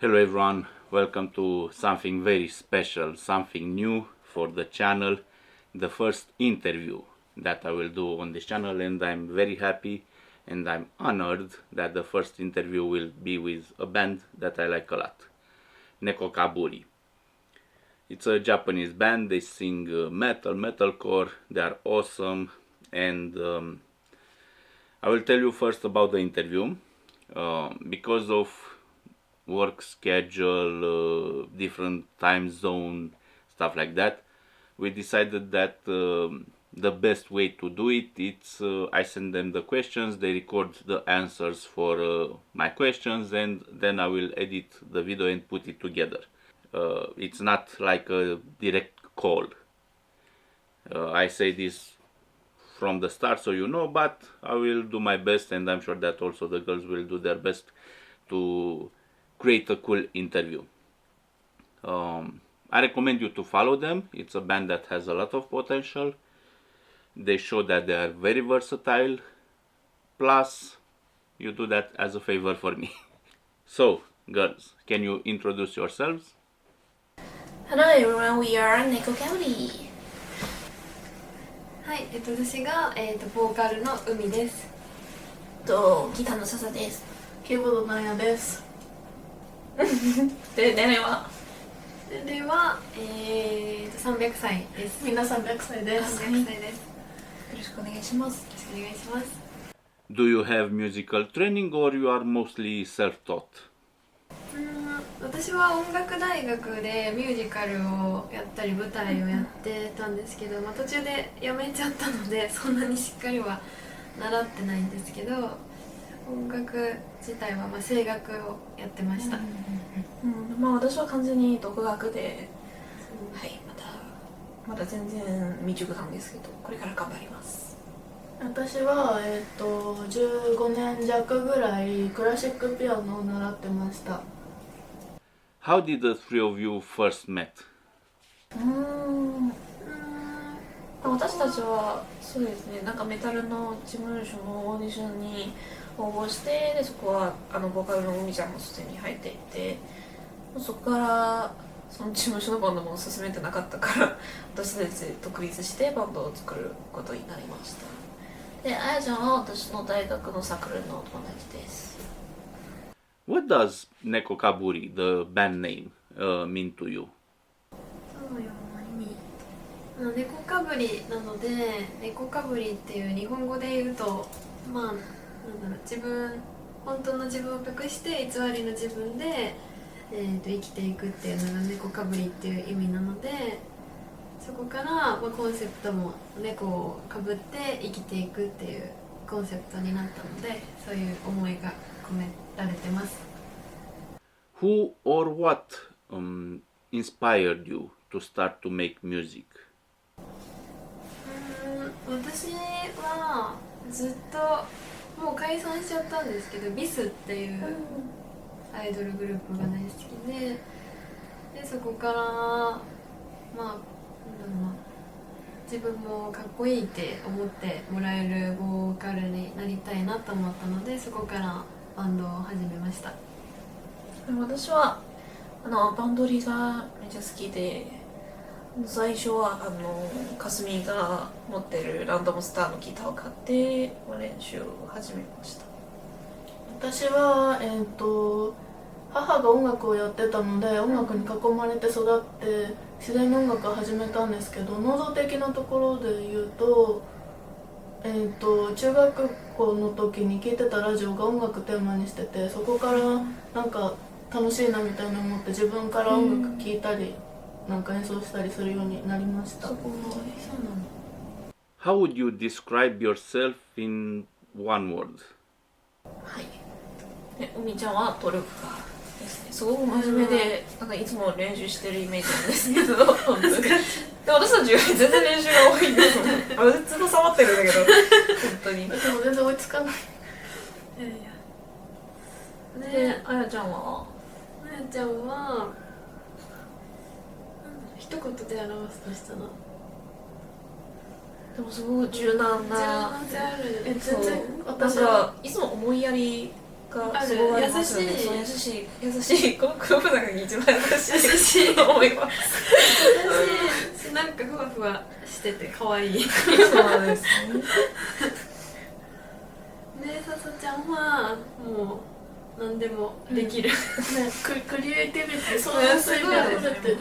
Hello everyone, welcome to something very special, something new for the channel, the first interview that I will do on this channel, and I'm very happy and I'm honored that the first interview will be with a band that I like a lot, Nekokaburi. It's a Japanese band, they sing metalcore, they are awesome, and I will tell you first about the interview. Because of work schedule, different time zone, stuff like that, we decided that the best way to do it, it's I send them the questions, they record the answers for my questions, and then I will edit the video and put it together. It's not like a direct call. I say this from the start so you know, but I will do my best, and I'm sure that also the girls will do their best to create a cool interview. I recommend you to follow them. It's a band that has a lot of potential. They show that they are very versatile. Plus, you do that as a favor for me. So, girls, can you introduce yourselves? Hello everyone, we are Nekokaburi. はい、私が、ボーカルの海です。ギターの笹です。キーボードのあやです。で、年齢は年齢は、300歳です。みんな300歳です。300歳です。よろしくお願いします。ろしくお願いします。Do you have musical training or you are mostly self-taught? 私は音楽大学でミュージカルをやったり舞台をやってたんですけど、途中で辞めちゃったのでそんなにしっかりは習ってないんですけど、音楽自体は声楽をやってました。私は完全に独学で、はい、まだ全然未熟なんですけど、これから頑張ります。私は、15年弱ぐらいクラシックピアノを習ってました。How did the three of you first met? 私たちはそうですね、なんかメタルの事務所のオーディションに応募して、でそこはボーカルの海ちゃんもすでに入っていて、そこからその事務所のバンドも進めてなかったから私たち独立してバンドを作ることになりました。で、あやちゃんは私の大学のサークルのお友達です。What does Nekokaburi, the band name, mean to you? そうよ、ネコかぶりなので、ネコかぶりっていう日本語で言うと、本当の自分を隠して偽りの自分で、生きていくっていうのがネコかぶりっていう意味なので、そこから、コンセプトも猫をかぶって生きていくっていうコンセプトになったので、そういう思いが込められてます。Who or what inspired you to start to make music? 私はずっともう解散しちゃったんですけど、ビスっていうアイドルグループが大好きで、そこから自分もかっこいいって思ってもらえるボーカルになりたいなと思ったので、そこからバンドを始めました。私はバンドリがめっちゃ好きで、最初はかすみが持ってるランドムスターのギターを買って練習を始めました。私は、母が音楽をやってたので、音楽に囲まれて育って自然に音楽を始めたんですけど、能動的なところで言うと、中学校の時に聴いてたラジオが音楽テーマにしてて、そこからなんか楽しいなみたいな思って自分から音楽聴いたりなんか演奏したりするようになりました。How would you describe yourself in one word? はい、海ちゃんは努力家ですね。すごく真面目で、なんかいつも練習してるイメージなんですけど本当にで、私たちより全然練習が多いんですもん。私ずっと触ってるんだけど本当に。でも全然追いつかない。で、あやちゃんは一言で表すとしたら、でもすごく柔軟な。性ある。全然私はいつも思いやりがすごいありますよね。そう、優しい、この黒船が一番優しいと思います。優しいし、なんかふわふわしてて可愛い。そうですね。で、さそちゃんはもう何でもできる、クリエイティビティ、そういう性が溢れてる。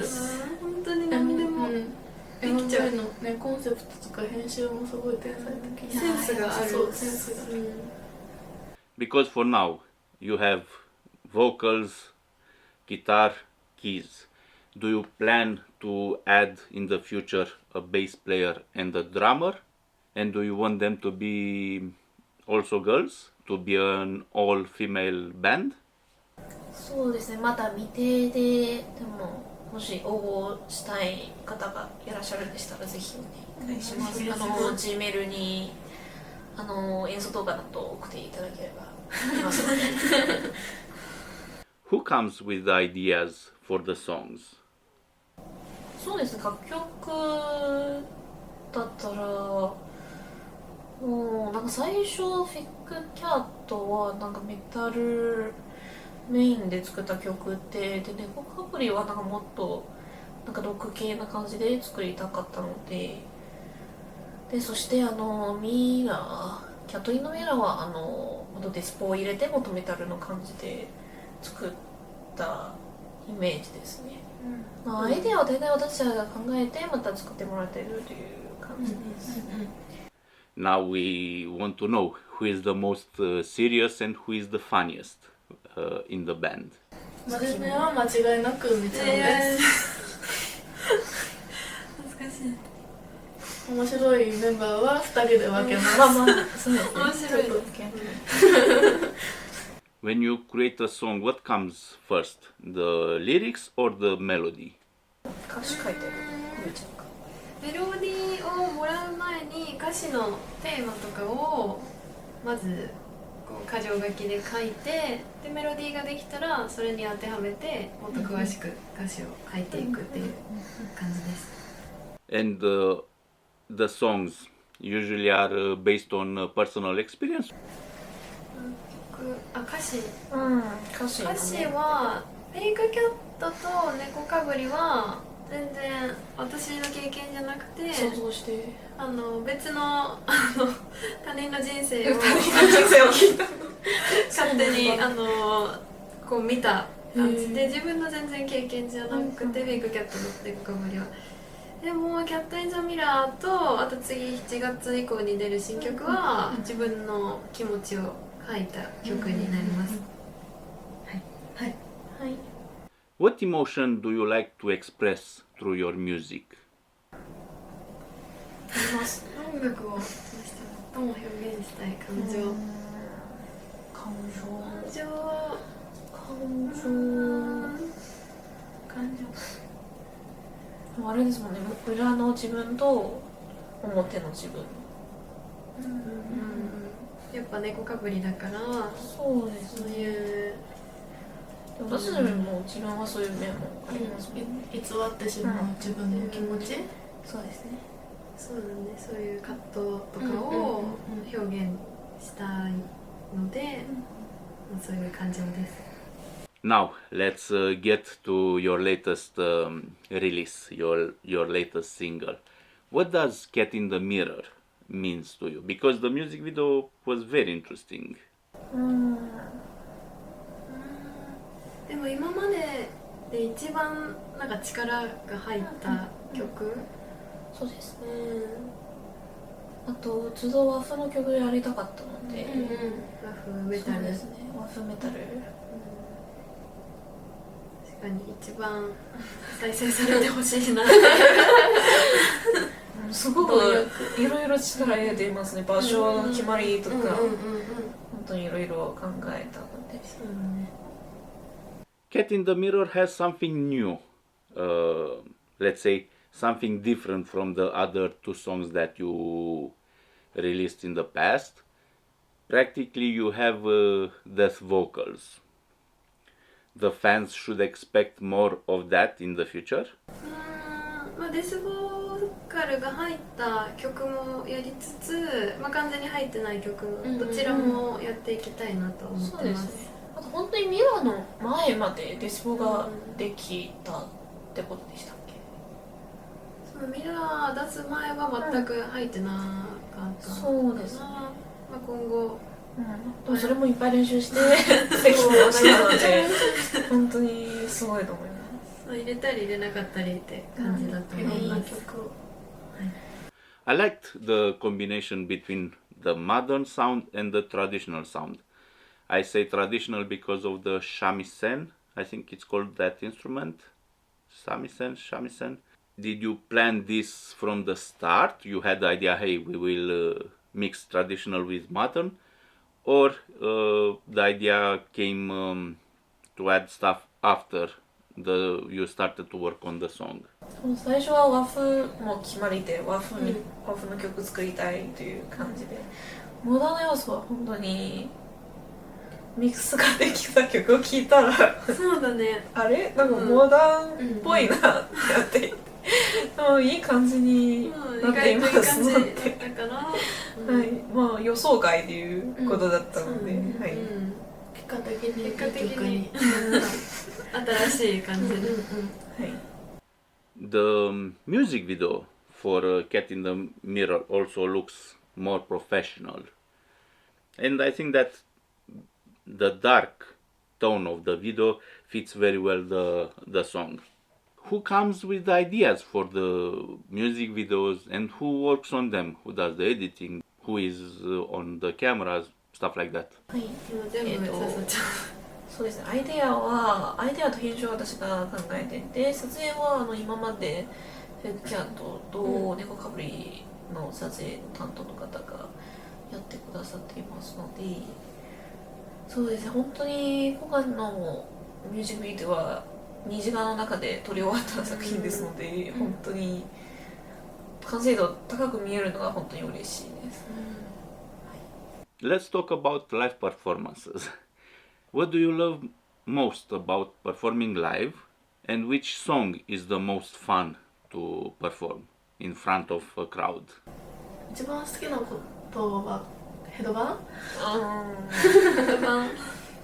本当に何でもできちゃう。MV のね、コンセプトとか編集もすごい天才的。センスがある。そう、センスがある。Because for now you have vocals, guitar, keys. Do you plan to add in the future a bass player and a drummer? And do you want them to be also girls? To be an all-female band? そうですね、まだ未定で、でももし応募したい方がいらっしゃるんでしたらぜひお願いします。G メールに演奏動画など送っていただければいますので。Who comes with the ideas for the songs? そうですね、楽曲だったらもうなんか最初フィックキャットはなんかメタルメインで作った曲で、ネコかぶりはなんかもっとなんかロック系な感じで作りたかったので、そしてミラー、キャットインのミラーはもっとデスポを入れてもっとメタルの感じで作ったイメージですね。まあ、アイデアは大体私たちが考えてまた作ってもらっているという感じです。Now we want to know who is the most serious and who is the funniest in the band. 真面目は間違いなくみちゃんです。恥ずかしい。面白いメンバーは2人で分けます。まあまあ、そうですね。面白いです。When you create a song, what comes first? The lyrics or the melody? 歌詞書いてるゆうちゃんか。メロディーをもらう前に歌詞のテーマとかをまずこう箇条書きで書いて、でメロディーができたらそれに当てはめてもっと詳しく歌詞を書いていくっていう感じです。And the songs usually are based on personal experience. 歌詞、歌詞はフェイクキャットとネコかぶりは全然私の経験じゃなくて、想像して別の他人の人生を聞いた勝手にこう見た感じで、自分の全然経験じゃなくて、フェイクキャットのネコかぶりは。でもキャットインザミラーとあと次7月以降に出る新曲は自分の気持ちを書いた曲になります。はい。What emotion do you like to express through your music? 音楽を最も表現したい感情。あれですもんね、裏の自分と表の自分。やっぱ猫かぶりだから、そうですね。そういう私たちも自分はそういう面もありますね。偽ってしまう自分の気持ち。そうですね。そうだね、そういう葛藤とかを表現したいので、そういう感情です。Now let's get to your latest release, your latest single. What does "Cat in the Mirror" means to you? Because the music video was very interesting. でも今までで一番なんか力が入った曲。そうですね。あとずっと和風の曲やりたかったので、和風メタル。そうですね。和風メタル。確かに一番再生されてほしいな。すごくいろいろ力入れていますね。場所の決まりとか、本当にいろいろ考えたので。Cat in the Mirror has something new. Let's say something different from the other two songs that you released in the past. Practically, you have death vocals. The fans should expect more of that in the future. デスボーカルが入った曲もやりつつ、完全に入ってない曲もどちらもやっていきたいなと思ってます。あと本当にミラの前までデシボができたってことでしたっけ？そのミラー出す前は全く入ってなかった、そうですね、まあ、今後、でもそれもいっぱい練習してできたので本当にすごいと思います。入れたり入れなかったりって感じだと思います。I liked the combination between the modern sound and the traditional sound. I say traditional because of the shamisen. I think it's called that instrument. Shamisen. Did you plan this from the start? You had the idea, hey, we will mix traditional with modern, or the idea came to add stuff after you started to work on the song? 最初は和風も決まりで和風の曲作りたいという感じで、モダンの要素は本当にミックスができた曲を聴いたらそうだね、あれなんかモダンっぽいなってなっていて、でもいい感じになっていますので、はい、まあ予想外ということだったので、はい、結果的に新しい感じで、はい。The music video for Cat in the Mirror also looks more professional, and I think that the dark tone of the video fits very well the song. Who comes with the ideas for the music videos and who works on them? Who does the editing? Who is on the cameras? Stuff like that. はい、全部ささちゃそうですね、アイデアと編集は私が考えていて、撮影は今までフェイクキャットと猫かぶりの撮影の担当の方がやってくださっていますので、そうですね、本当に今回のミュージックビデオは2時間の中で撮り終わった作品ですので、本当に完成度高く見えるのが本当に嬉しいです。Let's talk about live performances. What do you love most about performing live, and which song is the most fun to perform in front of a crowd? 一番好きなことはヘドバン？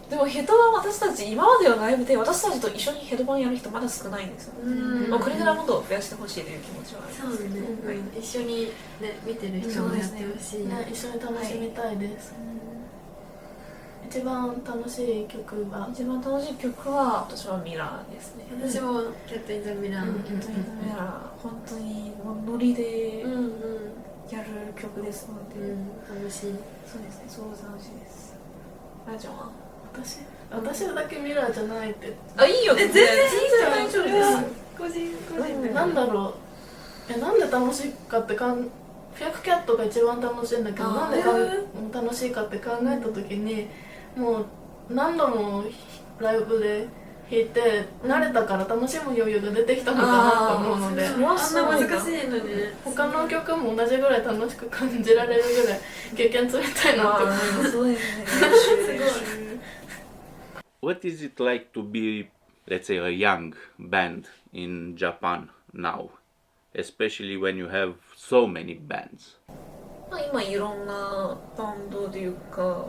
でもヘドバン、私たち今までのライブで私たちと一緒にヘドバンやる人まだ少ないんですよね。これからもっと増やしてほしいという気持ちはあります。そうね、一緒にね見てる人もやってほしい、ね、一緒に楽しみたいです、一番楽しい曲は私はミラーですね。私もキャットインザミラー、ミラー本当にもうノリでやる曲ですので、楽しい。そうですね、すごく楽しいです。あやちゃんは？私だけミラーじゃないって。あ、いいよ、全然大丈夫です。個人でなんだろう、なんで楽しいかってフェイクキャットが一番楽しいんだけど、なんで楽しいかって考えた時に、もう何度もライブで弾いて慣れたから楽しむ余裕が出てきたのかなと思うので、あんな難しいのに他の曲も同じぐらい楽しく感じられるぐらい経験積みたいなって思います。そうですね。What is it like to be, let's say, a young band in Japan now, especially when you have so many bands? 今いろんなバンドというか、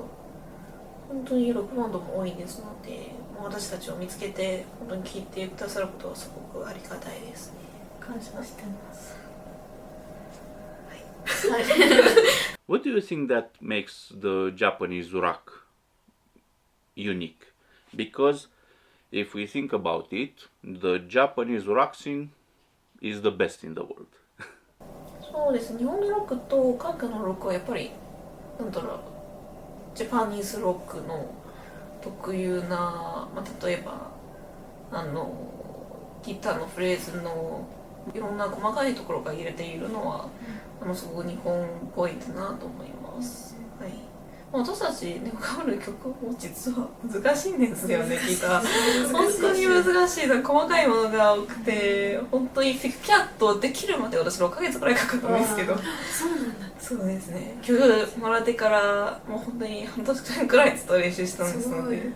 本当にロックバンドも多いですので、私たちを見つけて本当に聴いてくださることはすごくありがたいですね。感謝してます。はい。What do you think that makes the Japanese rock unique? Because if we think about it, the Japanese rock scene is the best in the world. そうですね、日本のロックと韓国のロックはやっぱりなんだろう、ジャパニーズロックの特有な、例えばギターのフレーズのいろんな細かいところが入れているのは、すごく日本っぽいなと思います。はい。私たちね、かぶる曲も実は難しいんですよね、ギター。本当に難しいな、細かいものが多くて、本当にフィクキャットできるまで私6ヶ月くらいかかったんですけど。そうなんだ。そうですね。曲もらってからもう本当に半年くらいずっと練習したんですので、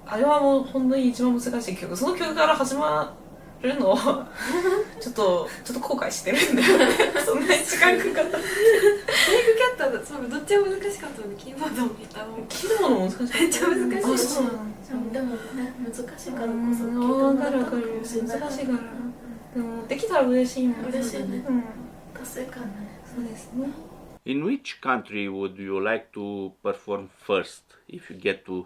あれはもう本当に一番難しい曲。その曲から始まるのをちょっと後悔してるんだよねそんなに時間かかったネックキャットそうどっちも難しかったのでキーボードもギターもキーボードも難しいめっちゃ難しいあそうなんでもね難しいからこそ聞いてわもらったかるわかるのかもしれない。難しいからでもできたら嬉しいもん嬉しいね。うん達成感だね。そうですね In which country would you like to perform first if you get to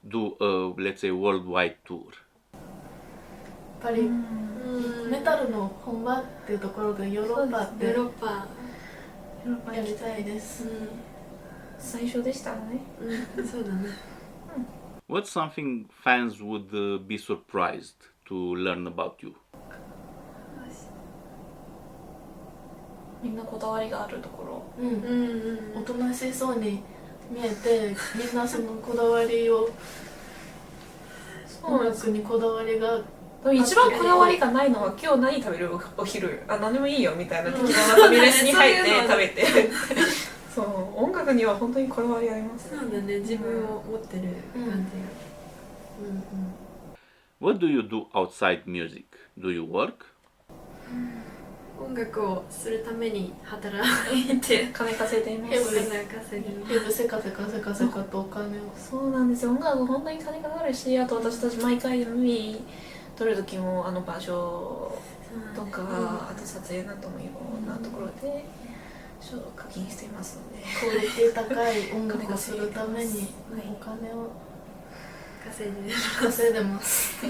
do a, let's say, worldwide tour? やっぱりメタルの本場っていうところがヨーロッパってヨーロッパヨーロッパやりたいです。最初でしたねうんそうだね What's something fans would be surprised to learn about you? みんなこだわりがあるところおとなしそうに見えてみんなそのこだわりを音楽にこだわりが一番こだわりがないのは今日何食べるお昼何でもいいよみたいな適当なファミレスに入って食べてそう音楽には本当にこだわりありますそうだね自分を持ってる感じがWhat do you do outside music? Do you work? 音楽をするために働いて金稼いでいまヘブす稼いでるヘブせかせかせかせかとお金をそうなんですよ音楽本当に金かかるしあと私たち毎回ムービー撮る時も場所とかあと撮影などもいろんなところで課金していますのでクオリティ高い音楽をするためにお金を稼いでる稼いでます。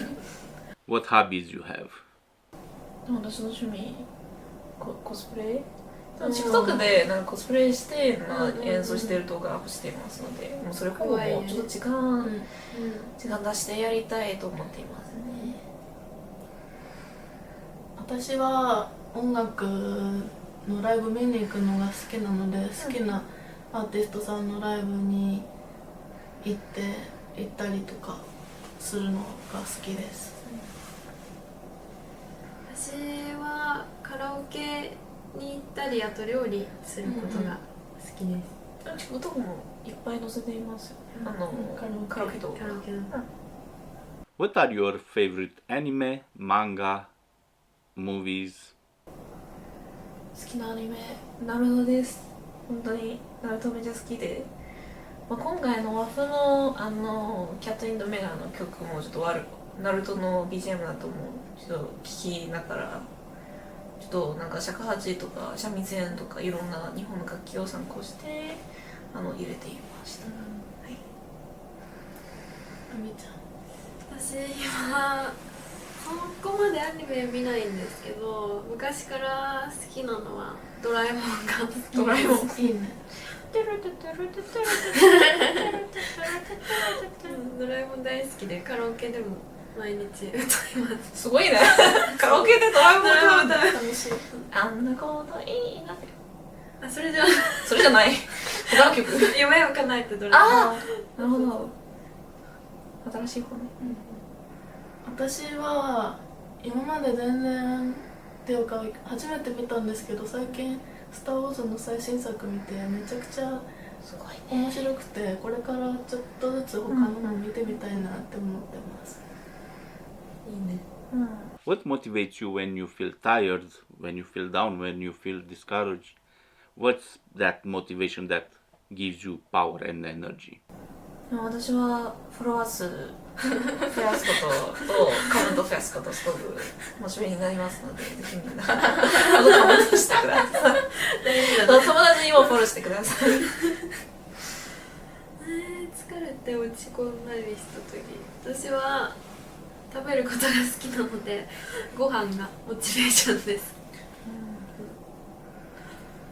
What hobbies you have? 私の趣味コスプレTikTok でなんかコスプレして、演奏してる動画をアップしていますのでもうそれほぼもうちょっと時間出してやりたいと思っていますね私は音楽のライブ見に行くのが好きなので好きなアーティストさんのライブに行ったりとかするのが好きです。私はカラオケに行ったりあと料理することが好きです、TikTok もいっぱい載せていますよカラオケ動画カラオケの What are your favorite anime, manga, movies? 好きなアニメナルトです本当にナルトめちゃ好きで、今回の和風のキャット・イン・ド・メラーの曲もちょっとナルトの BGM だと思うちょっと聴きながらちょっとなんか尺八とか三味線とかいろんな日本の楽器を参考して入れていました、はい。あみちゃん私はそこまでアニメ見ないんですけど昔から好きなのはドラえもんが好きドラえもんいいね。ドラえもん大好きでカラオケでも毎日歌いますすごいねカラオケでドラえもん歌うんだ楽しい。あんなこといいなってあそれじゃそれじゃない他の曲夢を叶えてドラえもんなるほど新しい方ね、私は今まで全然っていうか初めて見たんですけど最近スター・ウォーズの最新作見てめちゃくちゃすごいね面白くてこれからちょっとずつ他のも見てみたいなって思ってます、いいねWhat motivates you when you feel tired, when you feel down, when you feel discouraged? What's that motivation that gives you power and energy? 私はフォロワー数増やすこととカウント増やすことすごくモチベになりますのでぜひみんなカウントしてください友達にもフォローしてください疲れて落ち込んだりした時私は食べることが好きなのでご飯がモチベーションです、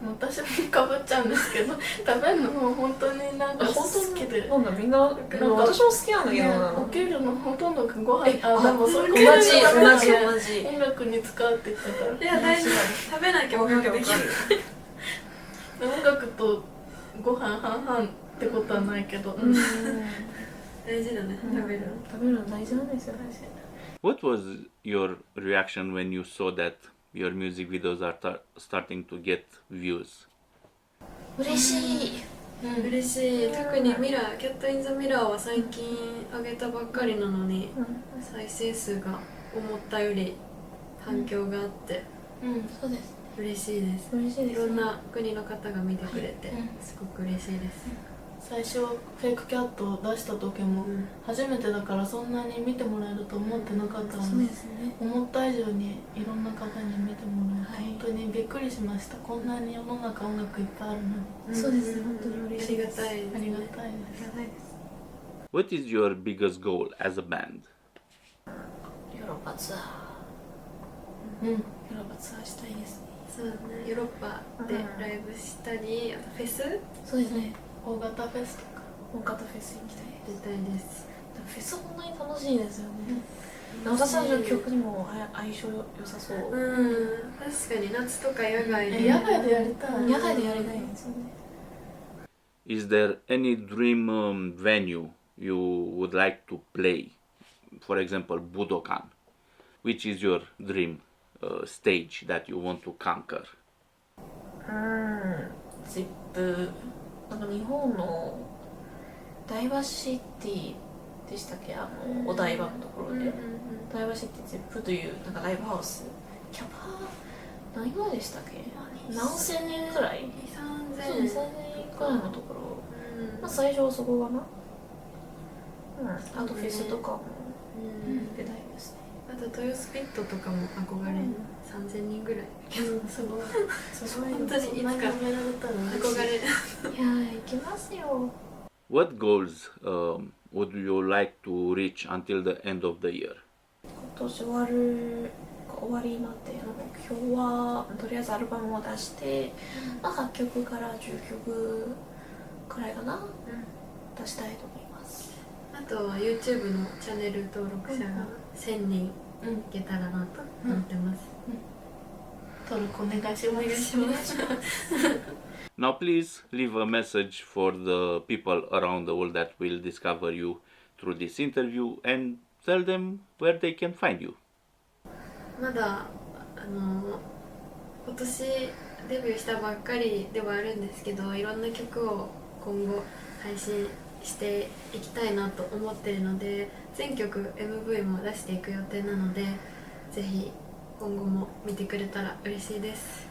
私もかぶっちゃうんですけど食べるのも本当になんか好きでなんだみんな私も好きなんだけどな起きるのほとんどがご飯でもそれ同じ音楽に使うって言ったからいや大丈夫食べなきゃ音楽できる音楽とご飯半々ってことはないけど、大事だね、食べるの大事なんですよ大事 What was your reaction when you saw that your music videos are starting to get views? 嬉しい嬉しい特にミラーキャット・イン・ザ・ミラーは最近上げたばっかりなのに、再生数が思ったより反響があってそうですね。嬉しいです。嬉しいですね。いろんな国の方が見てくれてすごく嬉しいです。最初フェイクキャットを出した時も初めてだからそんなに見てもらえると思ってなかったそうので、ですね。思った以上にいろんな方に見てもらえて、はい本当にびっくりしました。こんなに世の中音楽いっぱいあるのに。そうですね。本当に嬉しいです。ありがたいです。ありがたいです。ありがたいです。 What is your biggest goal as a band? ヨーロッパツアー、ヨーロッパツアーしたいですね。そうだね。ヨーロッパでライブしたり、あとフェスそうですね。大型フェスとか大型フェス行きたいです。出たいです。でもフェス本当に楽しいですよね。私たちの曲にも相性良さそう。確かに夏とか野外で野外でやりたい。野外でやりたいですよね。Is there any dream venue you would like to play? For example, Budokan. Which is your dream stage that you want to conquer? ジップ、なんか日本のダイバーシティでしたっけ、お台場のところで、ダイバーシティジップというなんかライブハウス、キャパ何ぐらいでしたっけ、何千人くらい、 2,000-3,000 そう2000人くらいのところ、まあ、最初はそこかな、あとフェスとかも出たいですね。あと豊洲ピットとかも憧れ、3,000人ぐらいすごい。すごい。本当にいつかそんなにやめられたら嬉しい。憧れいやー行きますよ。 What goals would you like to reach until the end of the year? 今年終わりまでの目標はとりあえずアルバムを出して、まあ、8曲から10曲くらいかな、出したいと思います。あとは YouTube のチャンネル登録者が1000人いけたらなと思ってます。登録お願いします。お願いします。 Now please leave a message for the people around the world that will discover you through this interview and tell them where they can find you. まだ今年デビューしたばっかりではあるんですけど、いろんな曲を今後配信していきたいなと思っているので、全曲 MV も出していく予定なので、ぜひ今後も見てくれたら嬉しいです。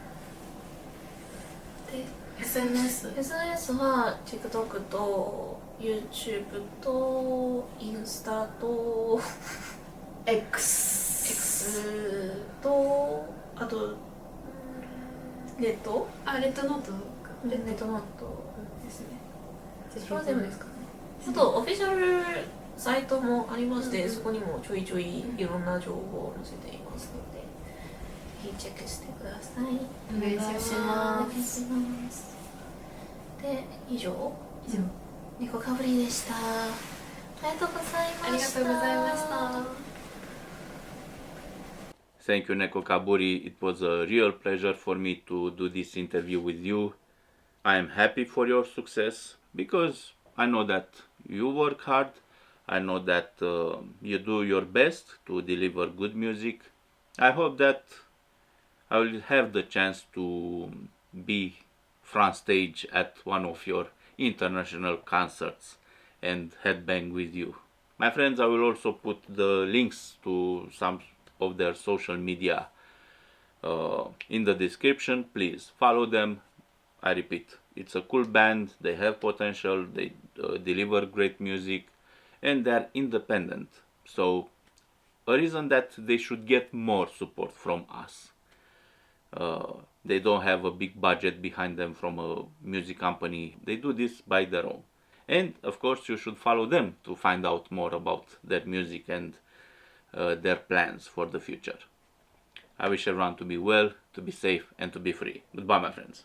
で SNS SNS は TikTok と YouTube とインスタと X X とあとネットレッドノートか、ネットノートですね。ぜひそれは全部ですかね。あとオフィシャルサイトもありまして、そこにもちょいちょいいろんな情報を載せていますので、ぜひチェックしてください。お願いします。お願いします。で、以上猫かぶりでした。ありがとうございました。ありがとうございました。 Thank you, Nekokaburi. It was a real pleasure for me to do this interview with you. I am happy for your success because I know that you work hard. I know that you do your best to deliver good music. I hope that I will have the chance to be front stage at one of your international concerts and headbang with you. My friends, I will also put the links to some of their social media in the description. Please follow them. I repeat, it's a cool band, they have potential, they deliver great music, and they're independent. So a reason that they should get more support from us. They don't have a big budget behind them from a music company. They do this by their own. And of course you should follow them to find out more about their music and their plans for the future. I wish everyone to be well, to be safe, and to be free. Goodbye, my friends.